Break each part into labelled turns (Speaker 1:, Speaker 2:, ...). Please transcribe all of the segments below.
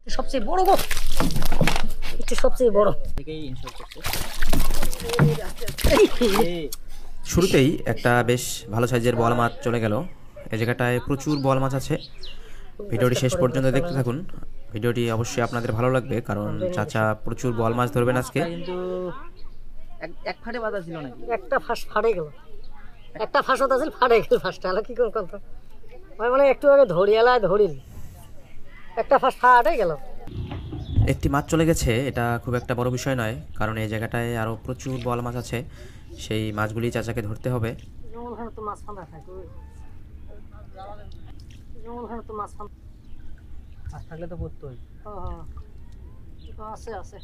Speaker 1: সবচেয়ে বড় গো, এটা সবচেয়ে বড়।
Speaker 2: শুরুতেই একটা বেশ ভালো সাইজের বোয়াল মাছ চলে গেল। এই জায়গাটায় প্রচুর বোয়াল মাছ আছে। ভিডিওটি শেষ পর্যন্ত দেখতে থাকুন। ভিডিওটি অবশ্যই আপনাদের ভালো লাগবে, কারণ চাচা প্রচুর বোয়াল মাছ ধরবেন আজকে।
Speaker 3: কিন্তু এক ফাটে বাঁধা ছিল নাকি?
Speaker 1: একটা ফাঁস ফাড়ে গেল, একটা ফাঁস হতে ছিল ফাড়ে গেল। ফাঁসটা হলো কি করতাম তো মানে একটু আগে ধরিয়ালায় ধরিল, একটা ফাঁস ফাড়ে গেল।
Speaker 2: একটি মাছ চলে গেছে, এটা খুব একটা বড় বিষয় নয়, কারণ এই জায়গাটায় আরও প্রচুর বোয়াল মাছ আছে। সেই মাছগুলি চাচাকে ধরতে হবে।
Speaker 1: তো মাছ ফাঁদা খায়, তো মাছ ফাঁদা
Speaker 3: মাছ থাকলে তো পড়তোই।
Speaker 1: আছে আছে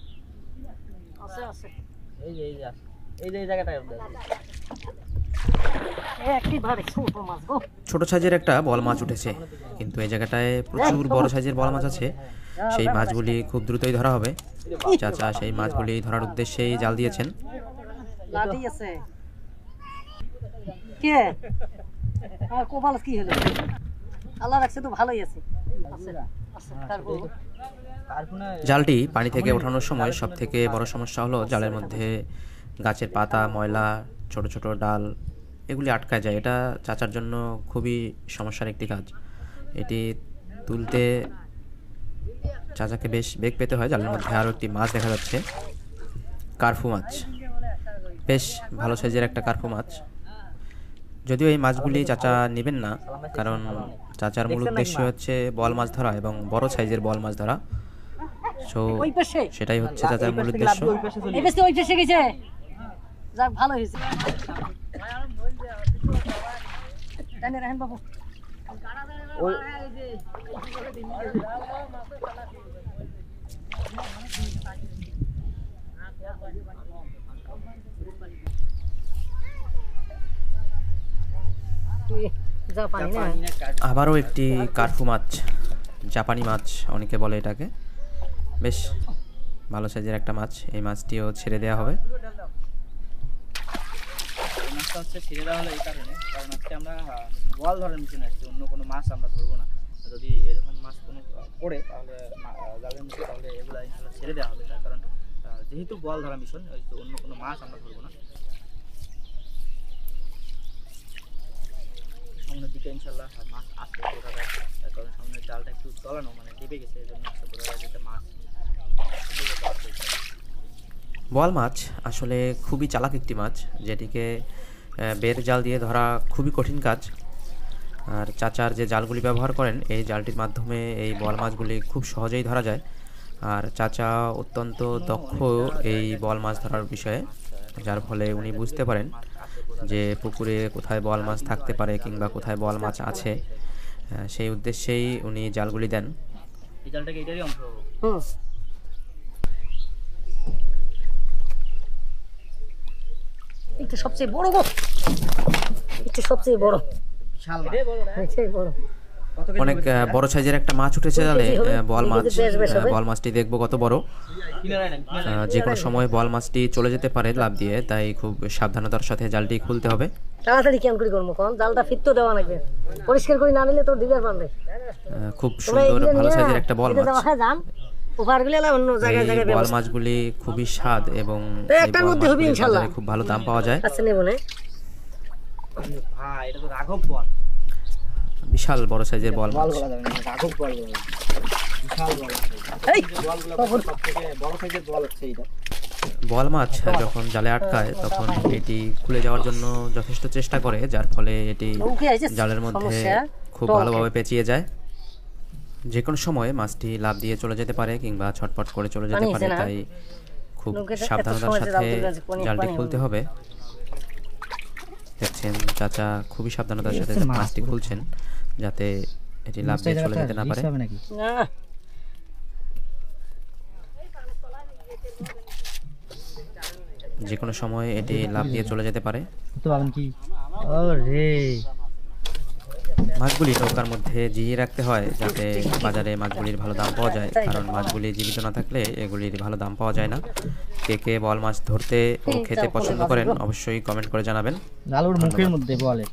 Speaker 1: আছে আছে,
Speaker 3: এই যে এই জায়গাটায়
Speaker 2: ছোট সাইজের একটা বোয়াল মাছ উঠেছে, কিন্তু এই জায়গাটায় প্রচুর বড় সাইজের বোয়াল মাছ আছে। সেই মাছগুলি খুব দ্রুতই ধরা হবে। চাচা সেই মাছগুলি ধরার উদ্দেশ্যেই জাল দিয়েছেন।
Speaker 1: লাঠি আছে কে? আমার কপাল কি হলো? আল্লাহ রাখছে তো ভালোই আছে।
Speaker 2: জালটি পানি থেকে ওঠানোর সময় সব থেকে বড় সমস্যা হলো জালের মধ্যে গাছের পাতা, ময়লা, ছোট ছোট ডাল এগুলি আটকায় যায়। এটা চাচার জন্য খুবই সমস্যার একটি কাজ। এটি তুলতে চাচাকে বেশ বেগ পেতে হয়। জালের মধ্যে আরও একটি মাছ দেখা যাচ্ছে, কার্ফু মাছ। বেশ ভালো সাইজের একটা কার্ফু মাছ। যদিও এই মাছগুলি চাচা নেবেন না, কারণ চাচার মূল উদ্দেশ্য হচ্ছে বোয়াল মাছ ধরা এবং বড় সাইজের বোয়াল মাছ ধরা। সো সেটাই হচ্ছে চাচার মূল উদ্দেশ্য।
Speaker 1: ভালো হয়েছে।
Speaker 2: আবারও একটি কার্ফু মাছ, জাপানি মাছ অনেকে বলে এটাকে। বেশ ভালো সাইজের একটা মাছ। এই মাছটিও ছেড়ে দেওয়া হবে।
Speaker 3: মাছটা হচ্ছে ছেড়ে দেওয়া হলো এই কারণে, কারণ আজকে আমরা বোয়াল ধরার মিশনে আসছি, অন্য কোনো মাছ আমরা ধরবো না। যদি এরকম মাছ কোনো পড়ে তাহলে জালের মুখে, তাহলে এগুলো ইনশাল্লাহ ছেড়ে দেওয়া হবে। তার কারণ যেহেতু বোয়াল ধরা মিশন, অন্য কোনো মাছ আমরা ধরবো না। সামনের দিকে ইনশাল্লাহ মাছ আসবে বোঝা যায়, তার কারণ সামনের জালটা একটু চলানো, মানে ডেবে গেছে, এই জন্য বোঝা যায় যে মাছ।
Speaker 2: বোয়াল মাছ আসলে খুবই চালাক একটি মাছ, যেটিকে বের জাল দিয়ে ধরা খুবই কঠিন কাজ। আর চাচার যে জালগুলি ব্যবহার করেন, এই জালটির মাধ্যমে এই বোয়াল মাছগুলি খুব সহজেই ধরা যায়। আর চাচা অত্যন্ত দক্ষ এই বোয়াল মাছ ধরার বিষয়ে, যার ফলে উনি বুঝতে পারেন যে পুকুরে কোথায় বোয়াল মাছ থাকতে পারে কিংবা কোথায় বোয়াল মাছ আছে। সেই উদ্দেশ্যেই উনি জালগুলি দেন।
Speaker 3: এই জালটাকে এটারই অংশ।
Speaker 1: এটা সবচেয়ে বড় গো, এটা সবচেয়ে বড়,
Speaker 3: বিশাল বড়।
Speaker 2: অনেক বড় সাইজের একটা মাছ উঠেছে জালে, বোয়াল মাছ। বোয়াল মাছটি দেখবো কত বড়। যে কোনো সময় বোয়াল মাছটি চলে যেতে পারে লাফ দিয়ে, তাই খুব সাবধানতার সাথে জালটি খুলতে হবে।
Speaker 1: তাড়াতাড়ি কেমন করে করবো, কারণ জালটা ফিরতে দেওয়া লাগবে, পরিষ্কার করে না নিলে তো দিবার পারবে।
Speaker 2: খুব সুন্দর ভালো সাইজের একটা বোয়াল মাছ। বোয়াল মাছগুলি খুবই স্বাদ এবং খুব ভালো দাম পাওয়া যায়।
Speaker 3: এটা তো রাঘব বোয়াল,
Speaker 2: বিশাল বড় সাইজের বোয়াল মাছ।
Speaker 3: রাঘব বোয়াল বিশাল বোয়াল হচ্ছে এটা।
Speaker 2: বোয়াল মাছ যখন জালে আটকায় তখন এটি খুলে যাওয়ার জন্য যথেষ্ট চেষ্টা করে, যার ফলে এটি জালের মধ্যে খুব ভালোভাবে পেঁচিয়ে যায়। যে কোনো সময় মাছটি লাফ দিয়ে চলে যেতে পারে কিংবা ছটফট করে চলে যেতে পারে, তাই খুব সাবধানতার সাথে জালটি খুলতে হবে। দেখছেন চাচা খুবই সাবধানতার সাথে মাছটি খুলছেন, যাতে এটি লাফ দিয়ে চলে যেতে না পারে। যে কোনো সময় এটি লাফ দিয়ে চলে যেতে পারে। মাছগুলি নৌকার মধ্যে জিয়ে রাখতে হয়, যাতে বাজারে মাছগুলির ভালো দাম পাওয়া যায়, কারণ মাছগুলি জীবিত না থাকলে এগুলির ভালো দাম পাওয়া যায় না। কে কে বোয়াল মাছ ধরতে ও খেতে পছন্দ করেন অবশ্যই কমেন্ট করে জানাবেন।
Speaker 3: মুখের মধ্যে বলে